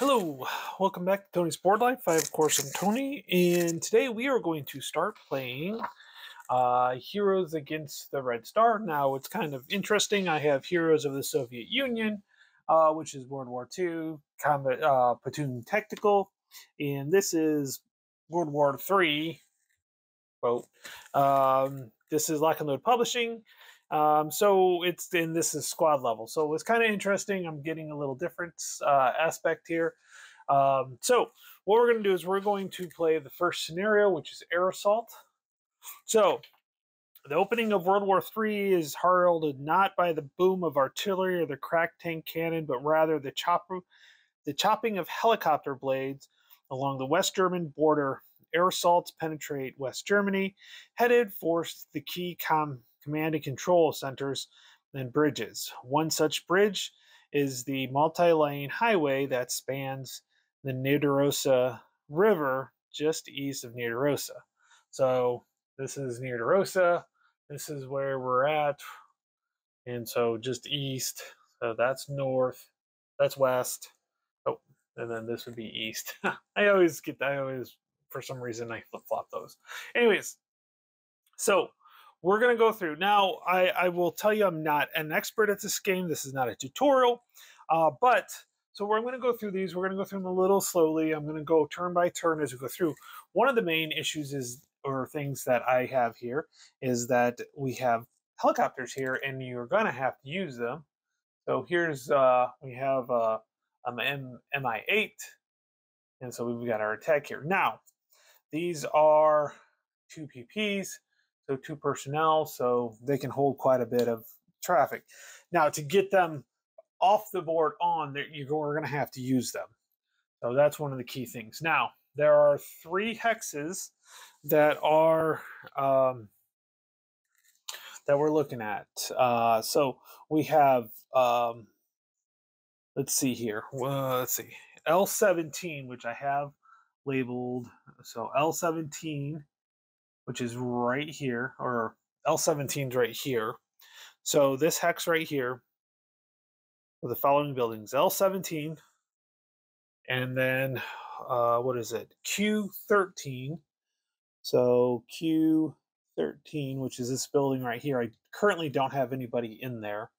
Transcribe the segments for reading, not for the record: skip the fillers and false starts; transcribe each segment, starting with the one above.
Hello, welcome back to Tony's Board Life. Of course, I'm Tony, and today we are going to start playing Heroes Against the Red Star. Now, it's kind of interesting. I have Heroes of the Soviet Union, which is World War II, Combat Platoon Tactical, and this is World War III. Quote. This is Lock and Load Publishing. This is squad level. So it's kind of interesting. I'm getting a little different aspect here. So what we're going to do is we're going to play the first scenario, which is air assault. So the opening of World War III is heralded not by the boom of artillery or the cracked tank cannon, but rather the chopping of helicopter blades along the West German border. Air assaults penetrate West Germany, headed for the key command and control centers and bridges. One such bridge is the multi-lane highway that spans the Niederrosa River just east of Niederrosa. So this is Niederrosa. This is where we're at. And so just east. So that's north. That's west. Oh, and then this would be east. I always, for some reason, I flip-flop those. Anyways, so we're going to go through. Now, I will tell you I'm not an expert at this game. This is not a tutorial. So we're going to go through these. We're going to go through them a little slowly. I'm going to go turn by turn as we go through. One of the main issues or things that I have here is that we have helicopters here, and you're going to have to use them. So here's, we have MI8, and so we've got our attack here. Now, these are 2 PPs, so 2 personnel, so they can hold quite a bit of traffic. Now, to get them off the board we're going to have to use them. So that's one of the key things. Now, there are 3 hexes that are that we're looking at. So we have, let's see here. Let's see, L17, which I have labeled. So L17, which is right here, or L17 is right here. So this hex right here with the following buildings: L17, and then what is it? Q13. So Q13, which is this building right here. I currently don't have anybody in there,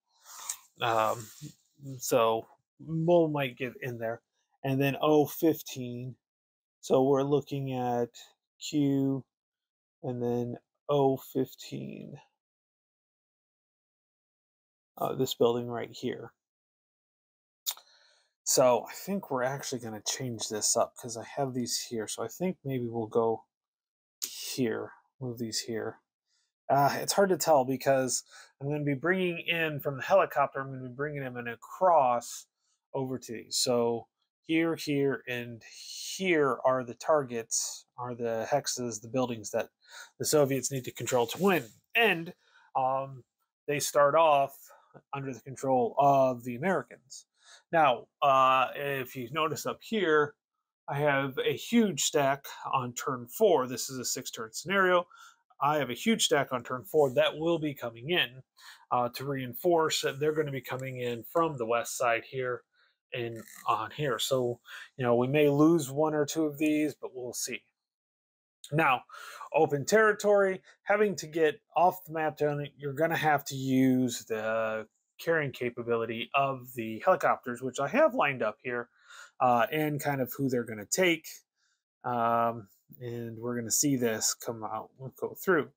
so Mo might get in there. And then O15. So we're looking at Q and then O15. This building right here. So I think we're actually going to change this up because I have these here. So I think maybe we'll go here, move these here. It's hard to tell because I'm going to be bringing in from the helicopter, I'm going to be bringing them in across over to these. So here, here, and here are the targets, are the hexes, the buildings that the Soviets need to control to win. And they start off under the control of the Americans. Now, if you notice up here, I have a huge stack on turn 4. This is a 6-turn scenario. I have a huge stack on turn 4 that will be coming in to reinforce. They're going to be coming in from the west side here and on here. So, we may lose 1 or 2 of these, but we'll see. Now, open territory, having to get off the map, you're going to have to use the carrying capability of the helicopters, which I have lined up here, and kind of who they're going to take. And we're going to see this come out. We'll go through.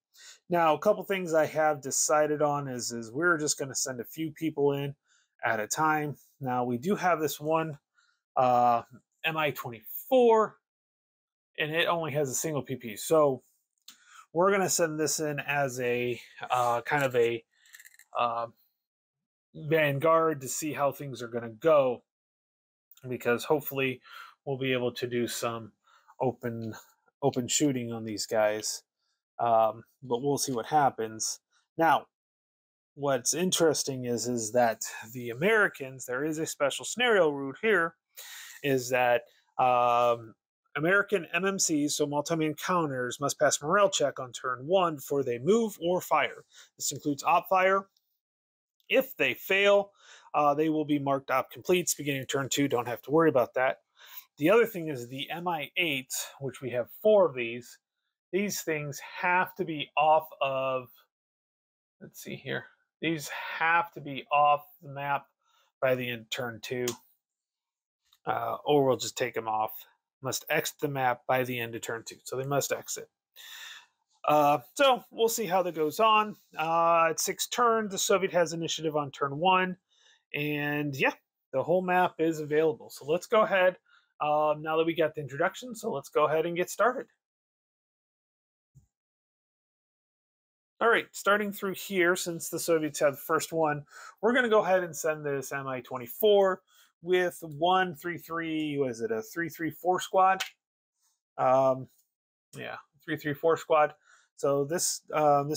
Now, a couple things I have decided on is we're just going to send a few people in at a time. Now, we do have this one MI24, and it only has a single PP. So we're going to send this in as a kind of a vanguard to see how things are going to go, because hopefully we'll be able to do some open shooting on these guys, but we'll see what happens. Now, what's interesting is that the Americans, there is a special scenario route here, is that American MMCs, so multi-man counters, must pass morale check on turn 1 before they move or fire. This includes op fire. If they fail, they will be marked op completes beginning of turn 2. Don't have to worry about that. The other thing is the MI8, which we have 4 of these things have to be off of, let's see here, these have to be off the map by the end of turn 2, or we'll just take them off. Must exit the map by the end of turn 2, so they must exit. So we'll see how that goes on. At 6 turns, the Soviet has initiative on turn 1, and yeah, the whole map is available. So let's go ahead, now that we got the introduction, so let's go ahead and get started. All right, starting through here, since the Soviets had the first one, we're going to go ahead and send this Mi-24 with 133, what is it, a 334 squad? Yeah, 334 squad. So this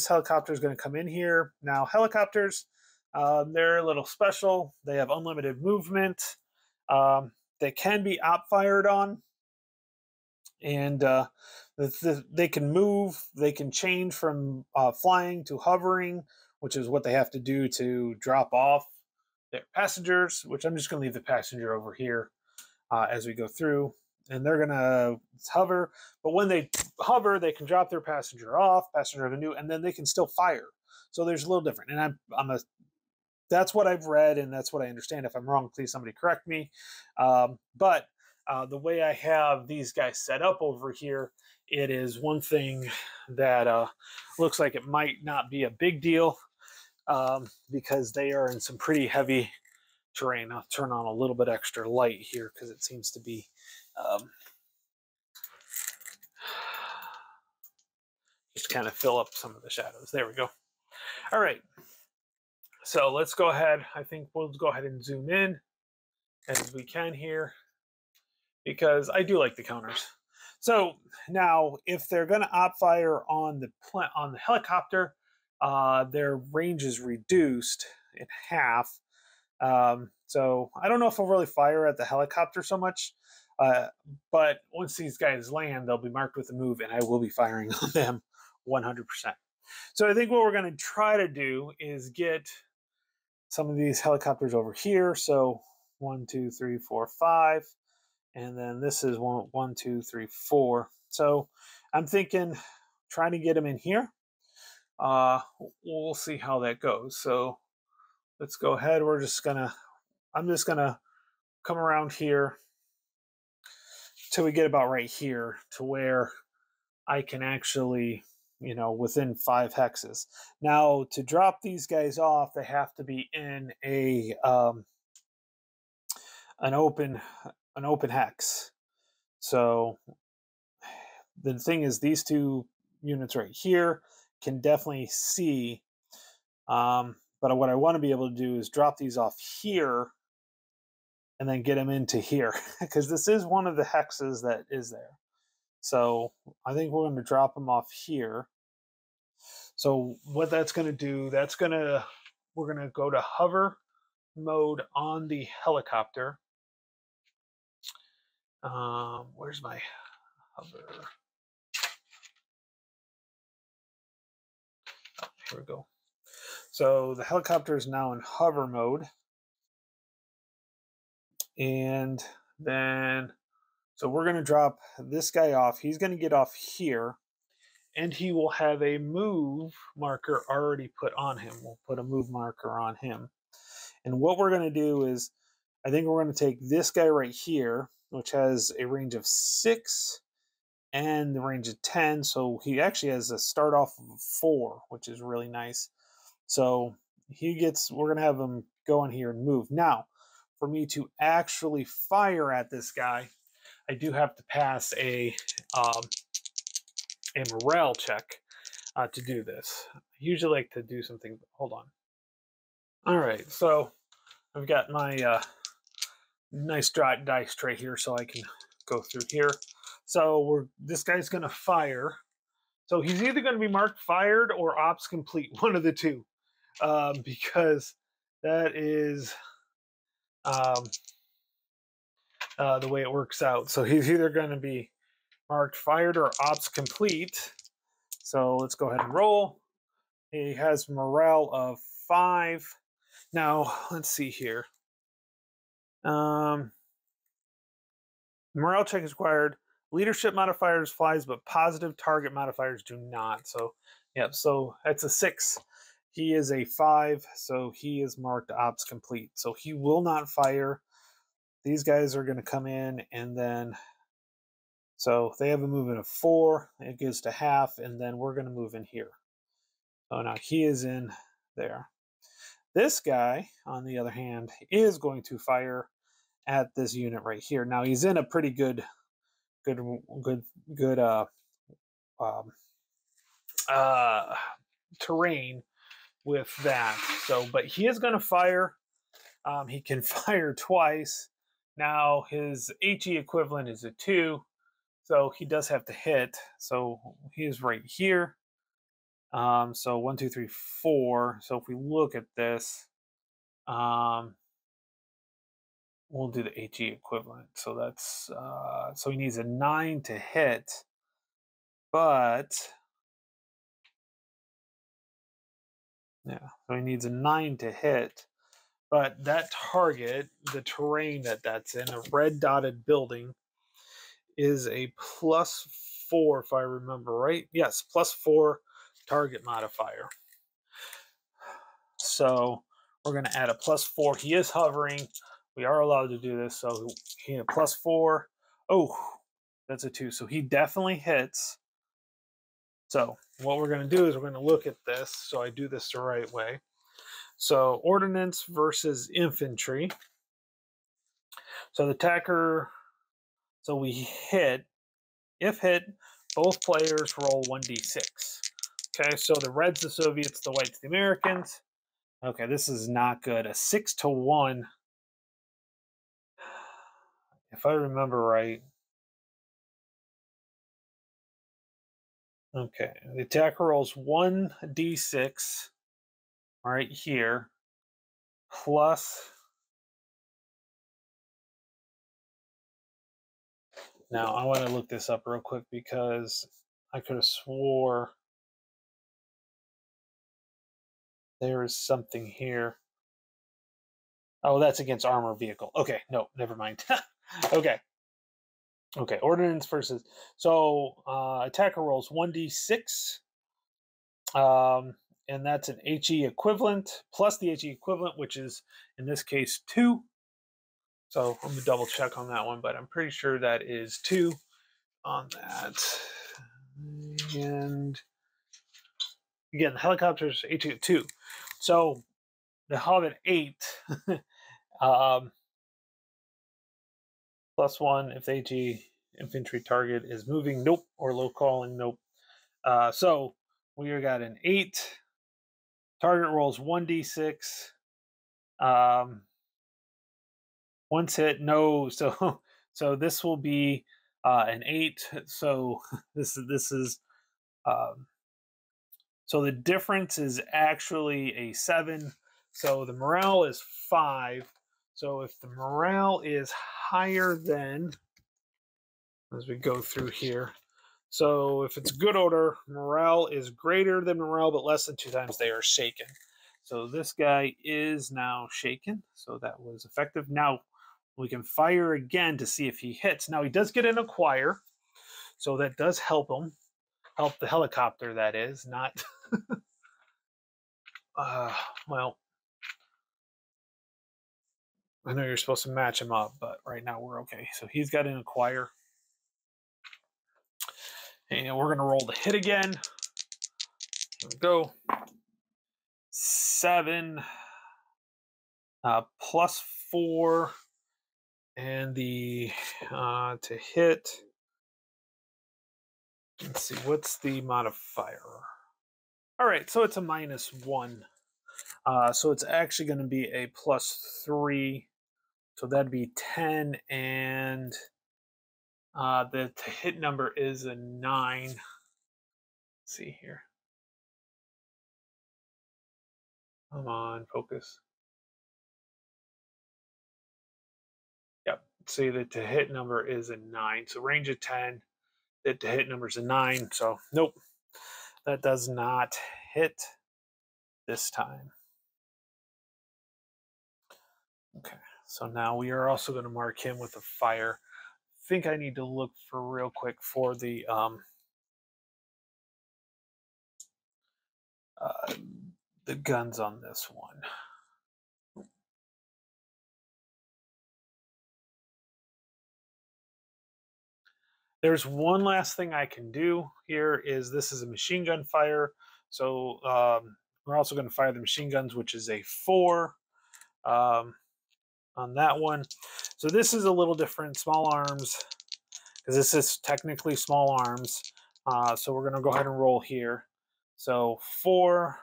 helicopter is going to come in here. Now, helicopters, they're a little special. They have unlimited movement. They can be op-fired on. And they can move, they can change from flying to hovering, which is what they have to do to drop off their passengers, which I'm just going to leave the passenger over here as we go through. And they're going to hover, but when they hover, they can drop their passenger off, passenger to new, and then they can still fire. So there's a little different. And that's what I've read, and that's what I understand. If I'm wrong, please somebody correct me. But the way I have these guys set up over here, it is one thing that looks like it might not be a big deal because they are in some pretty heavy terrain. I'll turn on a little bit extra light here because it seems to be just kind of fill up some of the shadows. There we go. All right. So let's go ahead. I think we'll go ahead and zoom in as we can here, because I do like the counters. So now, if they're going to op fire on the helicopter, their range is reduced in half. So I don't know if I'll really fire at the helicopter so much, but once these guys land, they'll be marked with a move, and I will be firing on them 100%. So I think what we're going to try to do is get some of these helicopters over here. So 1, 2, 3, 4, 5. And then this is 1, 2, 3, 4. So I'm thinking trying to get them in here. We'll see how that goes. So let's go ahead. I'm just gonna come around here till we get about right here to where I can actually, within 5 hexes. Now, to drop these guys off, they have to be in an open hex. So the thing is, these 2 units right here can definitely see, but what I want to be able to do is drop these off here and then get them into here, because this is one of the hexes that is there. So I think we're going to drop them off here. So what that's going to do, we're going to go to hover mode on the helicopter. Where's my hover? Oh, here we go. So the helicopter is now in hover mode. And then, so we're going to drop this guy off. He's going to get off here, and he will have a move marker already put on him. We'll put a move marker on him. And what we're going to do is, I think we're going to take this guy right here, which has a range of 6 and the range of 10. So he actually has a start off of 4, which is really nice. So we're going to have him go in here and move. Now, for me to actually fire at this guy, I do have to pass a morale check to do this. I usually like to do something. Hold on. All right, so I've got my nice dice tray here, so I can go through here. So this guy's going to fire. So he's either going to be marked fired or ops complete, one of the two, because that is the way it works out. So he's either going to be marked fired or ops complete. So let's go ahead and roll. He has morale of 5. Now let's see here. Morale check is required. Leadership modifiers flies, but positive target modifiers do not. So, yep. So that's a 6. He is a 5, so he is marked ops complete. So he will not fire. These guys are going to come in, and then so they have a movement of 4. It goes to half, and then we're going to move in here. So now he is in there. This guy, on the other hand, is going to fire at this unit right here. Now he's in a pretty good um, terrain with that. So, but he is going to fire. He can fire twice. Now his HE equivalent is a 2, so he does have to hit. So he is right here. So 1, 2, 3, 4. So if we look at this, we'll do the HE equivalent. So that's so he needs a 9 to hit, but yeah, so he needs a 9 to hit. But that target, the terrain that's in, a red dotted building, is a +4, if I remember right. Yes, +4 target modifier. So we're going to add a +4. He is hovering. We are allowed to do this. So he had a +4. Oh, that's a 2. So he definitely hits. So what we're going to do is we're going to look at this. So I do this the right way. So ordnance versus infantry. So the attacker, so we hit. If hit, both players roll 1d6. Okay, so the red's the Soviets, the white's the Americans. Okay, this is not good. A 6 to 1. If I remember right. Okay, the attacker rolls 1d6 right here, plus. Now, I want to look this up real quick because I could have swore there is something here. Oh, that's against armor vehicle. Okay, no, never mind. Okay. Okay, ordnance versus. So, attacker rolls 1d6. And that's an HE equivalent plus the HE equivalent, which is in this case 2. So I'm gonna double check on that one, but I'm pretty sure that is 2 on that. And again, the helicopters HE 2. So the Hobbit 8 +1 if the HE infantry target is moving, nope, or low calling, nope. So we got an 8. Target rolls 1d6. Once hit, no. So this will be an 8. So this is so the difference is actually a 7. So the morale is 5. So if the morale is higher than, as we go through here, so if it's good order, morale is greater than morale, but less than 2 times they are shaken. So this guy is now shaken. So that was effective. Now we can fire again to see if he hits. Now he does get an acquire. So that does help him. Help the helicopter, that is. Not, well, I know you're supposed to match him up, but right now we're okay. So he's got an acquire. And we're going to roll the hit again. Here we go. 7 +4, and the to hit. Let's see, what's the modifier? All right, so it's a -1. So it's actually going to be a +3. So that'd be 10, and the to hit number is a 9. Let's see here. Come on, focus. Yep. See, the to hit number is a 9. So range of 10. The to hit number is a 9. So nope, that does not hit this time. Okay. So now we are also going to mark him with a fire think I need to look for real quick for uh, the guns on this one. There's one last thing I can do here is this is a machine gun fire. So we're also going to fire the machine guns, which is a 4 on that one. So this is a little different, small arms, because this is technically small arms. So we're going to go ahead and roll here. So 4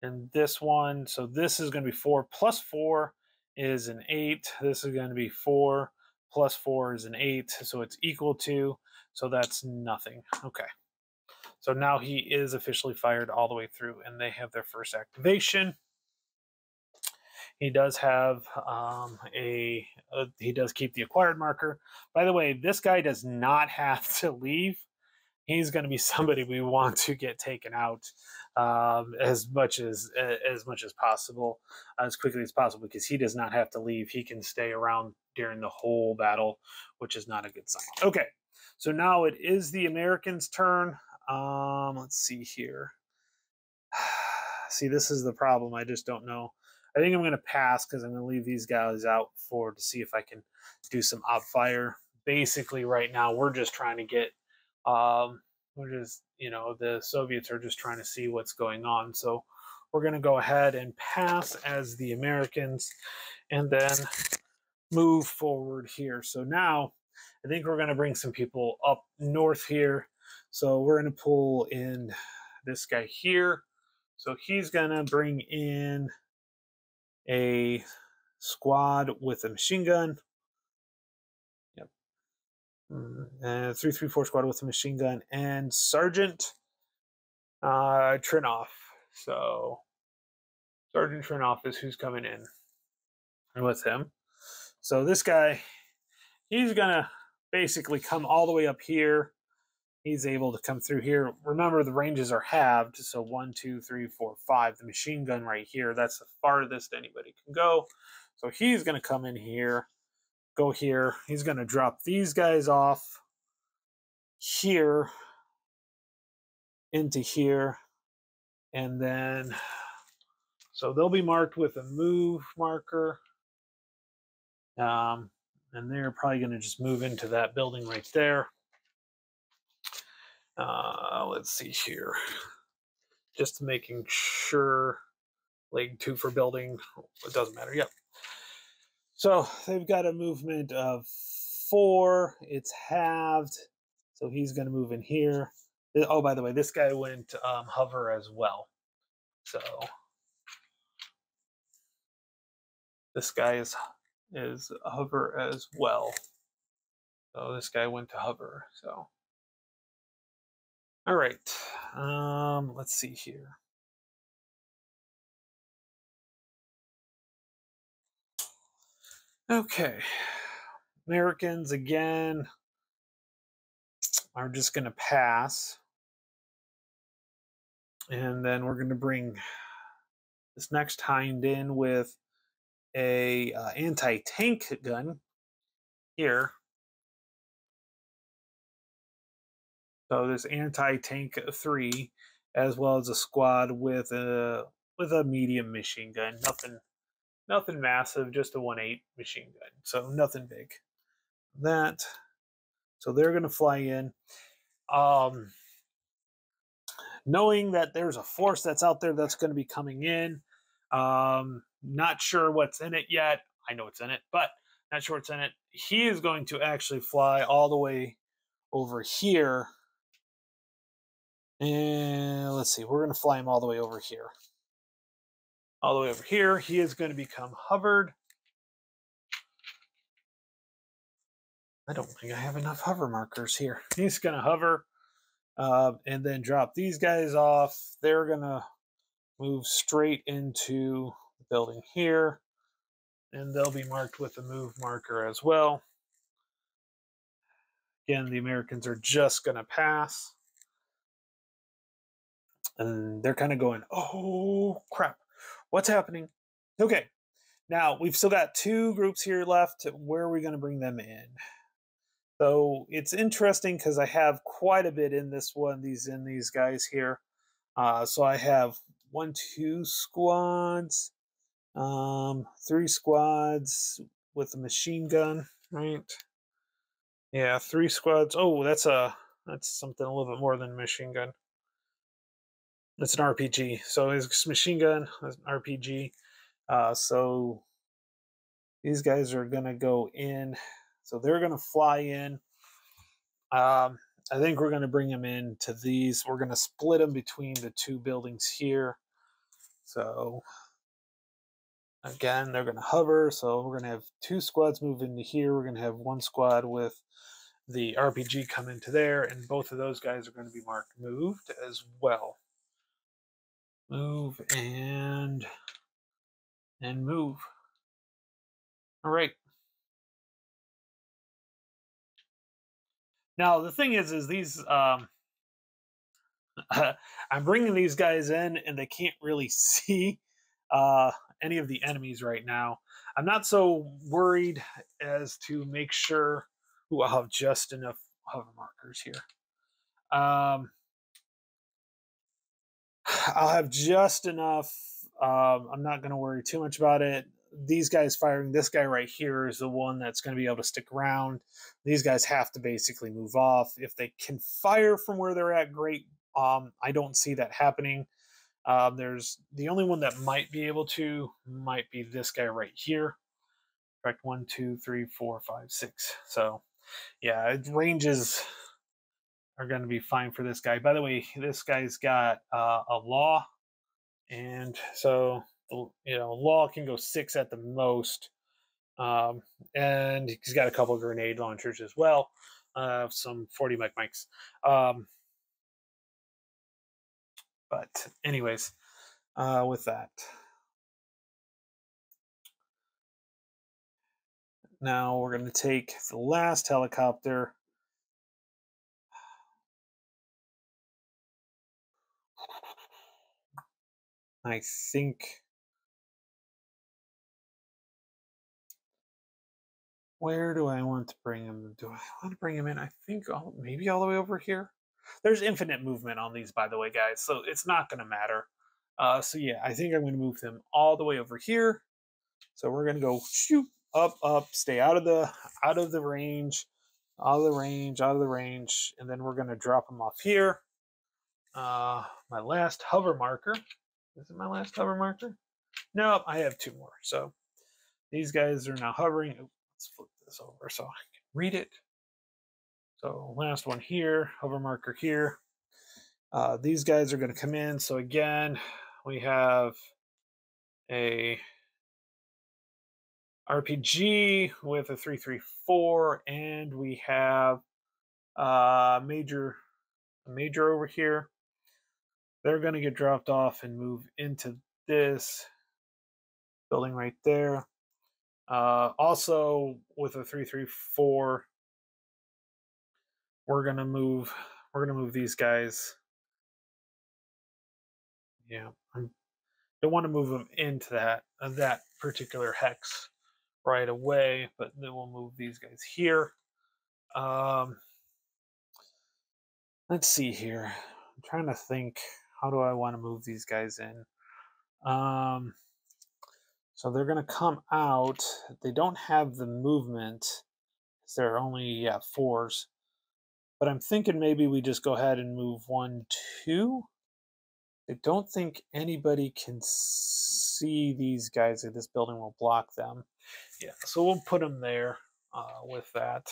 and this one. So this is going to be 4 plus 4 is an 8. This is going to be 4 plus 4 is an 8. So it's equal to, so that's nothing. Okay. So now he is officially fired all the way through, and they have their first activation. He does have he does keep the acquired marker. By the way, this guy does not have to leave. He's going to be somebody we want to get taken out as much as possible, as quickly as possible, because he does not have to leave. He can stay around during the whole battle, which is not a good sign. Okay, so now it is the Americans' turn. Let's see here. See, this is the problem. I just don't know. I think I'm going to pass because I'm going to leave these guys out to see if I can do some op fire. Basically, right now we're just trying to get. The Soviets are just trying to see what's going on. So we're going to go ahead and pass as the Americans, and then move forward here. So now I think we're going to bring some people up north here. So we're going to pull in this guy here. So he's going to bring in a squad with a machine gun. Yep. 334 squad with a machine gun and Sergeant Trinoff. So Sergeant Trinoff is who's coming in with him. So this guy, he's going to basically come all the way up here. He's able to come through here. Remember, the ranges are halved. So 1, 2, 3, 4, 5. The machine gun right here, that's the farthest anybody can go. So he's going to come in here, go here. He's going to drop these guys off here into here. And then, so they'll be marked with a move marker. And they're probably going to just move into that building right there. Let's see here. Just making sure. Leg 2 for building. It doesn't matter. Yep. So they've got a movement of 4. It's halved. So he's going to move in here. Oh, by the way, this guy went hover as well. So this guy is hover as well. So this guy went to hover. So all right. Let's see here. Okay. Americans again are just going to pass. And then we're going to bring this next hind in with a anti-tank gun here. So this anti-tank 3, as well as a squad with a medium machine gun. Nothing massive, just a 1.8 machine gun. So nothing big. That. So they're going to fly in. Knowing that there's a force that's out there that's going to be coming in. Not sure what's in it yet. I know it's in it, but not sure what's in it. He is going to actually fly all the way over here. And let's see, we're going to fly him all the way over here. All the way over here. He is going to become hovered. I don't think I have enough hover markers here. He's going to hover and then drop these guys off. They're going to move straight into the building here. And they'll be marked with a move marker as well. Again, the Americans are just going to pass. And they're kind of going, oh, crap. What's happening? Okay. Now, we've still got 2 groups here left. Where are we going to bring them in? So it's interesting because I have quite a bit in this one, these guys here. So I have 1, 2 squads, 3 squads with a machine gun, right? Yeah, 3 squads. Oh, that's something a little bit more than a machine gun. It's an RPG. So it's machine gun, it's an RPG. So these guys are gonna go in. So they're gonna fly in. I think we're gonna bring them into these. We're gonna split them between the 2 buildings here. So again, they're gonna hover. So we're gonna have 2 squads move into here. We're gonna have 1 squad with the RPG come into there, and both of those guys are going to be marked moved as well. Move and move. All right. Now the thing is these I'm bringing these guys in, and they can't really see uh, any of the enemies right now. I'm not so worried as to make sure. Ooh, I'll have just enough hover markers here. I'll have just enough. I'm not going to worry too much about it. These guys firing this guy right here is the one that's going to be able to stick around. These guys have to basically move off. If they can fire from where they're at, great. I don't see that happening. There's the only one that might be able to might be this guy right here. Correct. 1, 2, 3, 4, 5, 6. So yeah, ranges are going to be fine for this guy. By the way, this guy's got a law, and so law can go 6 at the most, and he's got a couple of grenade launchers as well, some 40 mics. But anyways, with that, now we're going to take the last helicopter. I think, where do I want to bring him? Do I want to bring him in? I think maybe all the way over here. There's infinite movement on these, by the way, guys, so it's not going to matter. So yeah, I think I'm going to move them all the way over here. So we're going to go shoot up, up, stay out of the range, out of the range, and then we're going to drop them off here. My last hover marker. Is it my last hover marker? No, I have 2 more. So these guys are now hovering. Ooh, let's flip this over so I can read it. So last one here, hover marker here. These guys are going to come in. So again, we have a RPG with a 334, and we have a major over here. They're going to get dropped off and move into this building right there. Also, with a 334, we're gonna move these guys. Yeah, I don't want to move them into that particular hex right away, but then we'll move these guys here. Let's see here. I'm trying to think, how do I want to move these guys in? So they're going to come out. They don't have the movement. They're only 4s. But I'm thinking maybe we just go ahead and move 1, 2. I don't think anybody can see these guys. This building will block them. Yeah, so we'll put them there with that.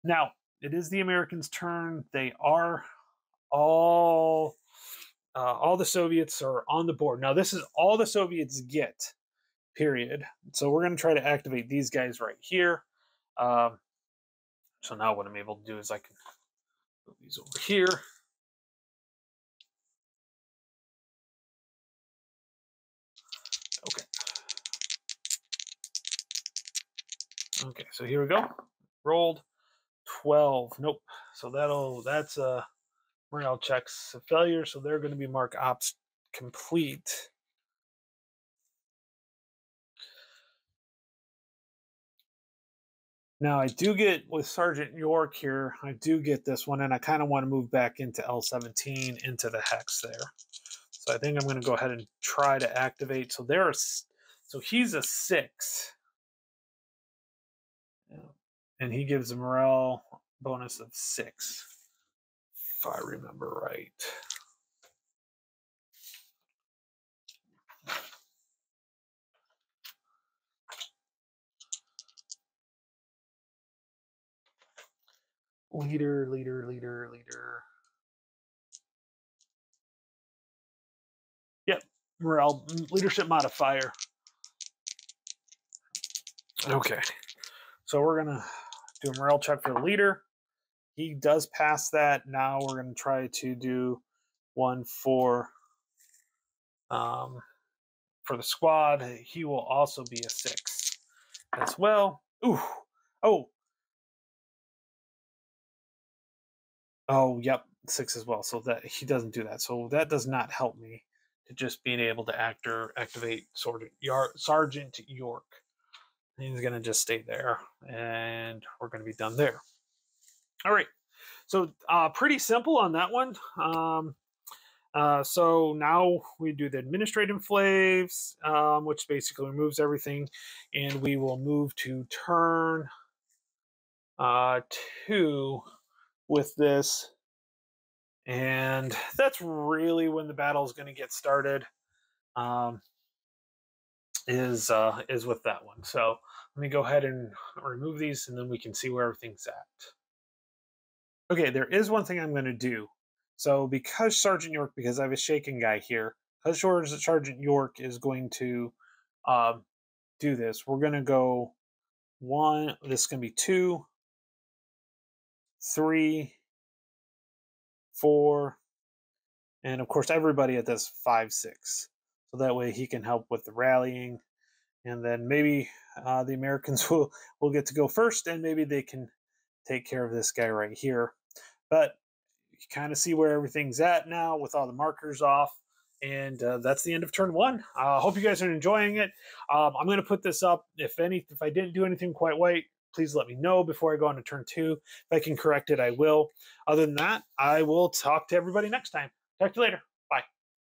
Now, it is the Americans' turn. They are all the Soviets are on the board. Now, this is all the Soviets get, period. So we're going to try to activate these guys right here. So now what I'm able to do is I can move these over here. Okay. Okay, so here we go. Rolled 12. Nope. So that's morale checks a failure, so they're going to be marked ops complete. Now I do get with Sergeant York here, I do get this one, and I kind of want to move back into L17 into the hex there. So I think I'm going to go ahead and try to activate. So so he's a 6. And he gives a morale bonus of 6, if I remember right. Leader. Yep, morale, leadership modifier. Okay, so we're gonna do a morale check for the leader. He does pass that. Now we're gonna try to do one for the squad. He will also be a 6 as well. Ooh, oh, yep, 6 as well. So that he doesn't do that. So that does not help me to just being able to activate Sergeant York. He's gonna just stay there, and we're gonna be done there. All right. So pretty simple on that one. So now we do the administrative flaves, which basically removes everything, and we will move to turn 2 with this, and that's really when the battle is going to get started. Is with that one. So let me go ahead and remove these, and then we can see where everything's at. Okay, there is one thing I'm going to do. So because Sergeant York, because I have a shaken guy here, because Sergeant York is going to do this, we're going to go 1, this is going to be 2, 3, 4, and of course everybody at this 5, 6. So that way he can help with the rallying, and then maybe the Americans will get to go first, and maybe they can take care of this guy right here. But you kind of see where everything's at now with all the markers off. And that's the end of turn 1. I hope you guys are enjoying it. I'm going to put this up. If I didn't do anything quite right, please let me know before I go on to turn 2. If I can correct it, I will. Other than that, I will talk to everybody next time. Talk to you later. Bye.